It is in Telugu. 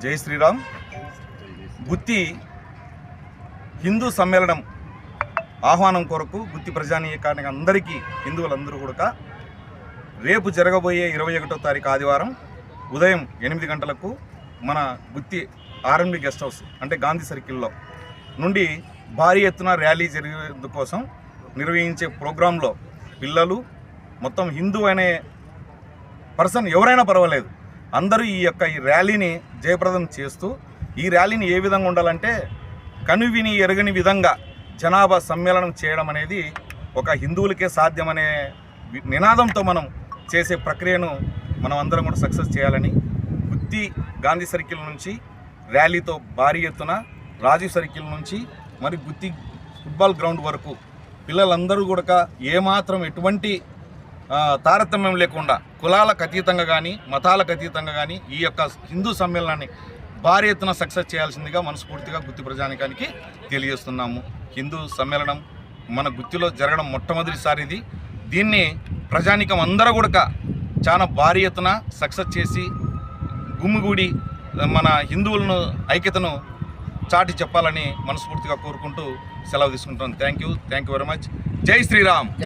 జై శ్రీరామ్. గుత్తి హిందూ సమ్మేళనం ఆహ్వానం కొరకు గుత్తి ప్రజానీకానికి అందరికీ హిందువులందరూ కూడా రేపు జరగబోయే 21వ తారీఖు ఆదివారం ఉదయం 8 గంటలకు మన గుత్తి ఆర్ఎన్బి గెస్ట్ హౌస్ అంటే గాంధీ సర్కిల్లో నుండి భారీ ఎత్తున ర్యాలీ జరిగే కోసం నిర్వహించే ప్రోగ్రాంలో పిల్లలు మొత్తం హిందూ అనే పర్సన్ ఎవరైనా పర్వాలేదు అందరూ ఈ ర్యాలీని జయప్రదం చేస్తూ ఈ ర్యాలీని ఏ విధంగా ఉండాలంటే కనువిని ఎరగని విధంగా జనాభా సమ్మేళనం చేయడం అనేది ఒక హిందువులకే సాధ్యమనే నినాదంతో మనం చేసే ప్రక్రియను మనం అందరం కూడా సక్సెస్ చేయాలని గుత్తి గాంధీ సర్కిల్ నుంచి ర్యాలీతో భారీ ఎత్తున రాజీవ్ సర్కిల్ నుంచి మరి గుత్తి ఫుట్బాల్ గ్రౌండ్ వరకు పిల్లలందరూ కూడా ఏమాత్రం ఎటువంటి తారతమ్యం లేకుండా కులాలకు అతీతంగా కానీ మతాలకు అతీతంగా కానీ ఈ హిందూ సమ్మేళనాన్ని భారీ ఎత్తున సక్సెస్ చేయాల్సిందిగా మనస్ఫూర్తిగా గుత్తి ప్రజానికానికి తెలియజేస్తున్నాము. హిందూ సమ్మేళనం మన గుత్తిలో జరగడం మొట్టమొదటిసారి ఇది. దీన్ని ప్రజానికం అందరూ కూడా చాలా భారీ ఎత్తున సక్సెస్ చేసి గుమ్మిగూడి మన హిందువులను ఐక్యతను చాటి చెప్పాలని మనస్ఫూర్తిగా కోరుకుంటూ సెలవు తీసుకుంటాను. Thank you very much. జై శ్రీరామ్.